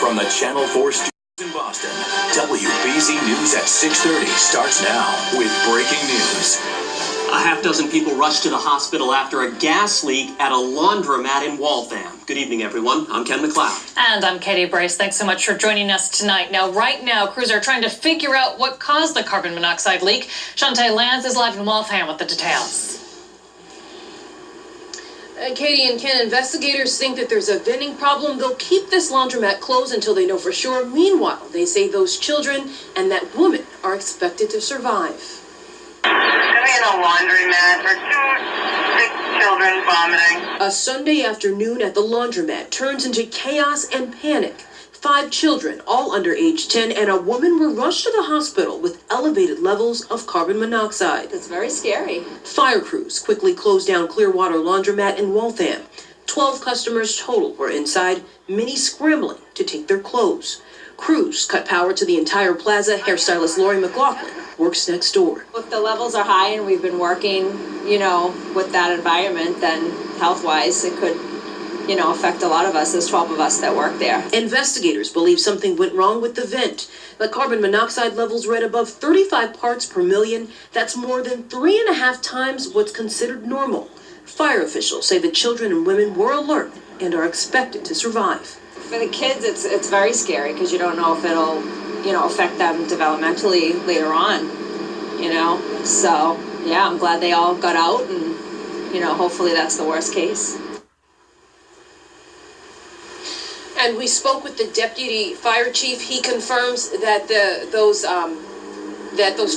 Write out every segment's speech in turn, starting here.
From the Channel 4 studios in Boston, WBZ News at 6:30 starts now with breaking news. A half dozen people rushed to the hospital after a gas leak at a laundromat in Waltham. Good evening, everyone. I'm Ken McLeod. And I'm Katie Brace. Thanks so much for joining us tonight. Right now, crews are trying to figure out what caused the carbon monoxide leak. Shantae Lanz is live in Waltham with the details. Katie and Ken, investigators think that there's a venting problem. They'll keep this laundromat closed until they know for sure. Meanwhile, they say those children and that woman are expected to survive. In a laundromat for 2 sick children vomiting. A Sunday afternoon at the laundromat turns into chaos and panic. 5 children, all under age 10, and a woman were rushed to the hospital with elevated levels of carbon monoxide. It's very scary. Fire crews quickly closed down Clearwater Laundromat in Waltham. 12 customers total were inside, many scrambling to take their clothes. Crews cut power to the entire plaza. Hairstylist Lori McLaughlin works next door. If the levels are high and we've been working, with that environment, then health-wise it could, affect a lot of us. There's 12 of us that work there. Investigators believe something went wrong with the vent. The carbon monoxide levels read above 35 parts per million. That's more than 3.5 times what's considered normal. Fire officials say the children and women were alert and are expected to survive. For the kids, it's very scary because you don't know if it'll, affect them developmentally later on, So, yeah, I'm glad they all got out and, hopefully that's the worst case. And we spoke with the deputy fire chief. He confirms that those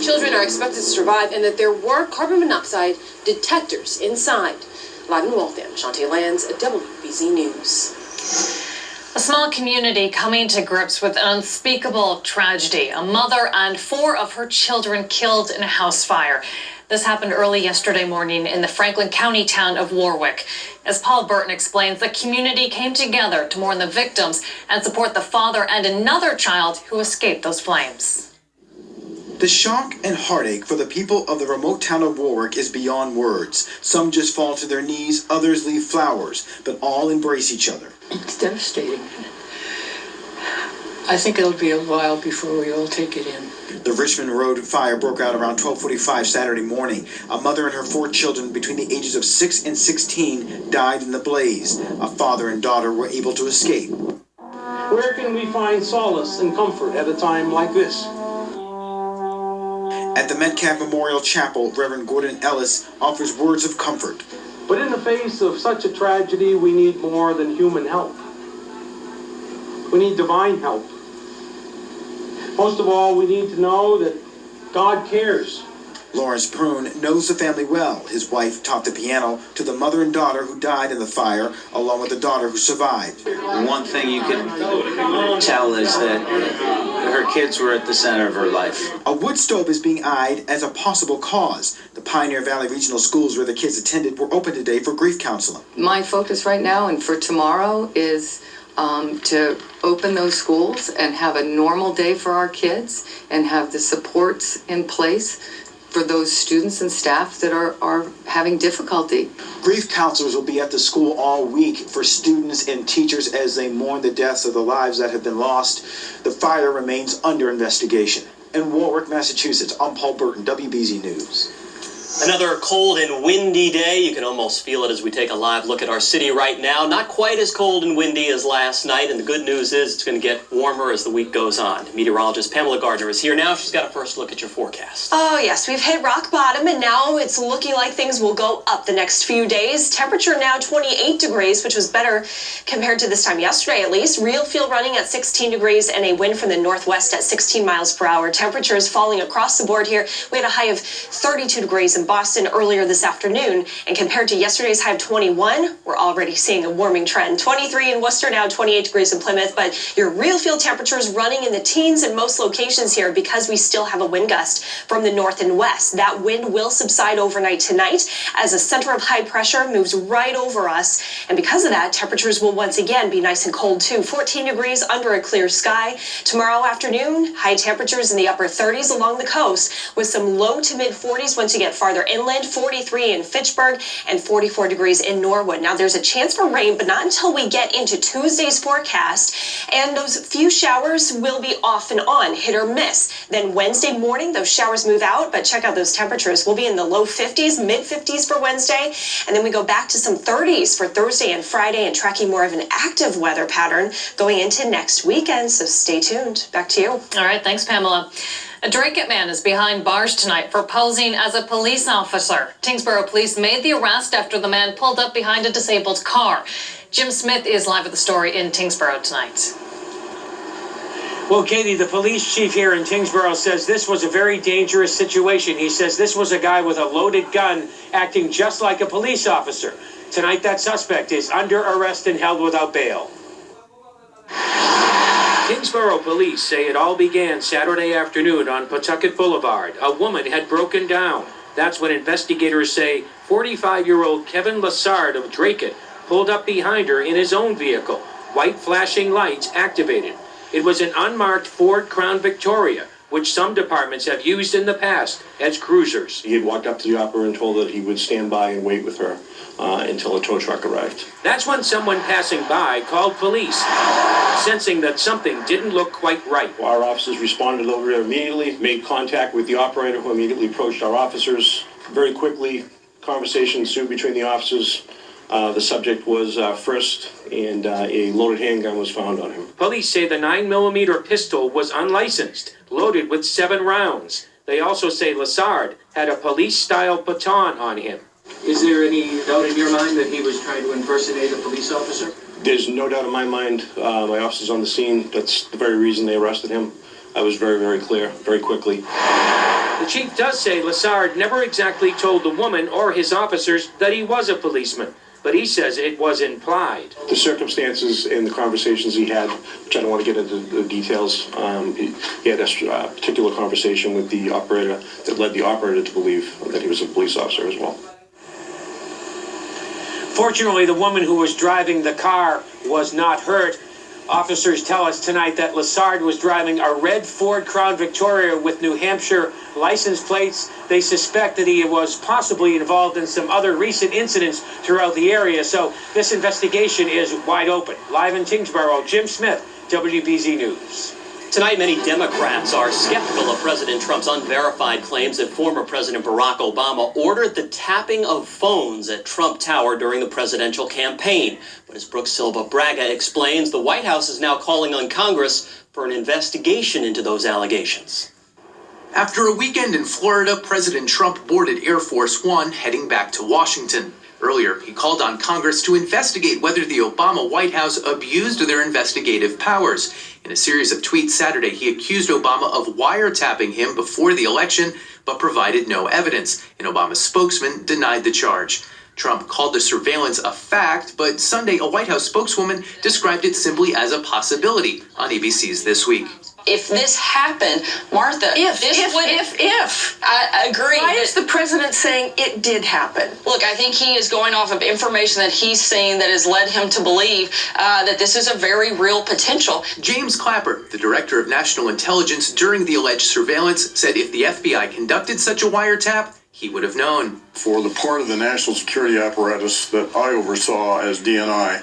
children are expected to survive and that there were carbon monoxide detectors inside. Live in Waltham, Shantae Lanz, WBZ News. A small community coming to grips with an unspeakable tragedy. A mother and 4 of her children killed in a house fire. This happened early yesterday morning in the Franklin County town of Warwick. As Paul Burton explains, the community came together to mourn the victims and support the father and another child who escaped those flames. The shock and heartache for the people of the remote town of Warwick is beyond words. Some just fall to their knees, others leave flowers, but all embrace each other. It's devastating. I think it'll be a while before we all take it in. The Richmond Road fire broke out around 12:45 Saturday morning. A mother and her 4 children between the ages of 6 and 16 died in the blaze. A father and daughter were able to escape. Where can we find solace and comfort at a time like this? At the Metcalf Memorial Chapel, Reverend Gordon Ellis offers words of comfort. But in the face of such a tragedy, we need more than human help. We need divine help. Most of all, we need to know that God cares. Lawrence Prune knows the family well. His wife taught the piano to the mother and daughter who died in the fire, along with the daughter who survived. One thing you can tell is that her kids were at the center of her life. A wood stove is being eyed as a possible cause. The Pioneer Valley Regional Schools where the kids attended were open today for grief counseling. My focus right now and for tomorrow is to open those schools and have a normal day for our kids and have the supports in place for those students and staff that are having difficulty. Grief counselors will be at the school all week for students and teachers as they mourn the deaths of the lives that have been lost. The fire remains under investigation. In Warwick, Massachusetts, I'm Paul Burton, WBZ News. Another cold and windy day. You can almost feel it as we take a live look at our city right now. Not quite as cold and windy as last night, and the good news is it's going to get warmer as the week goes on. Meteorologist Pamela Gardner is here now. She's got a first look at your forecast. Oh, yes. We've hit rock bottom, and now it's looking like things will go up the next few days. Temperature now 28 degrees, which was better compared to this time yesterday, at least. Real feel running at 16 degrees and a wind from the northwest at 16 miles per hour. Temperatures falling across the board here. We had a high of 32 degrees in Boston earlier this afternoon, and compared to yesterday's high of 21, we're already seeing a warming trend. 23 in Worcester, now 28 degrees in Plymouth, but your real field temperatures running in the teens in most locations here because we still have a wind gust from the north and west. That wind will subside overnight tonight as a center of high pressure moves right over us, and because of that, temperatures will once again be nice and cold too. 14 degrees under a clear sky. Tomorrow afternoon, high temperatures in the upper 30s along the coast with some low to mid 40s once you get farther farther inland, 43 in Fitchburg, and 44 degrees in Norwood. Now, there's a chance for rain, but not until we get into Tuesday's forecast. And those few showers will be off and on, hit or miss. Then Wednesday morning, those showers move out, but check out those temperatures. We'll be in the low 50s, mid 50s for Wednesday. And then we go back to some 30s for Thursday and Friday and tracking more of an active weather pattern going into next weekend. So stay tuned. Back to you. All right. Thanks, Pamela. A Dracut man is behind bars tonight for posing as a police officer. Tyngsboro police made the arrest after the man pulled up behind a disabled car. Jim Smith is live with the story in Tyngsboro tonight. Well, Katie, the police chief here in Tyngsboro says this was a very dangerous situation. He says this was a guy with a loaded gun acting just like a police officer. Tonight, that suspect is under arrest and held without bail. Tyngsboro police say it all began Saturday afternoon on Pawtucket Boulevard. A woman had broken down. That's when investigators say 45-year-old Kevin Lassard of Dracut pulled up behind her in his own vehicle. White flashing lights activated. It was an unmarked Ford Crown Victoria, which some departments have used in the past as cruisers. He had walked up to the operator and told her that he would stand by and wait with her until a tow truck arrived. That's when someone passing by called police, sensing that something didn't look quite right. Our officers responded over there immediately, made contact with the operator, who immediately approached our officers. Very quickly, conversation ensued between the officers. The subject was frisked, and a loaded handgun was found on him. Police say the 9mm pistol was unlicensed, loaded with 7 rounds. They also say Lassard had a police-style baton on him. Is there any doubt in your mind that he was trying to impersonate a police officer? There's no doubt in my mind. My officers on the scene, that's the very reason they arrested him. I was very, very clear, very quickly. The chief does say Lassard never exactly told the woman or his officers that he was a policeman, but he says it was implied. The circumstances and the conversations he had, which I don't want to get into the details, he had a particular conversation with the operator that led the operator to believe that he was a police officer as well. Fortunately, the woman who was driving the car was not hurt. Officers tell us tonight that Lassard was driving a red Ford Crown Victoria with New Hampshire license plates. They suspect that he was possibly involved in some other recent incidents throughout the area. So this investigation is wide open. Live in Tyngsboro, Jim Smith, WBZ News. Tonight, many Democrats are skeptical of President Trump's unverified claims that former President Barack Obama ordered the tapping of phones at Trump Tower during the presidential campaign. But as Brooke Silva Braga explains, the White House is now calling on Congress for an investigation into those allegations. After a weekend in Florida, President Trump boarded Air Force One heading back to Washington. Earlier, he called on Congress to investigate whether the Obama White House abused their investigative powers. In a series of tweets Saturday, he accused Obama of wiretapping him before the election, but provided no evidence. An Obama spokesman denied the charge. Trump called the surveillance a fact, but Sunday, a White House spokeswoman described it simply as a possibility on ABC's This Week. If this happened, Martha, if. I agree. Why is the president saying it did happen? Look, I think he is going off of information that he's seen that has led him to believe that this is a very real potential. James Clapper, the director of national intelligence during the alleged surveillance, said if the FBI conducted such a wiretap, he would have known. For the part of the national security apparatus that I oversaw as DNI,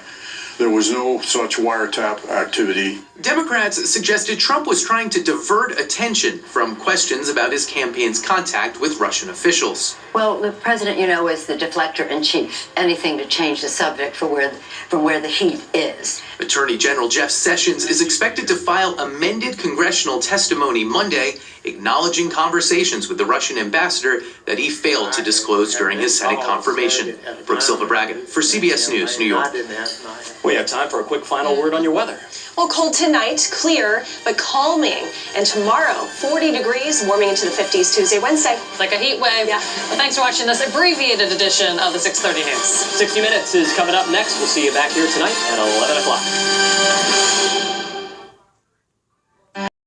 there was no such wiretap activity. Democrats suggested Trump was trying to divert attention from questions about his campaign's contact with Russian officials. Well, the president, is the deflector in chief. Anything to change the subject from where the heat is. Attorney General Jeff Sessions is expected to file amended congressional testimony Monday, acknowledging conversations with the Russian ambassador that he failed to disclose during his Senate confirmation. Brooke Silva Braga for CBS News, New York. We have time for a quick final word on your weather. Well, cold tonight, clear, but calming. And tomorrow, 40 degrees, warming into the 50s Tuesday, Wednesday. It's like a heat wave. Yeah. Well, thanks for watching this abbreviated edition of the 6:30 News. 60 Minutes is coming up next. We'll see you back here tonight at 11 o'clock.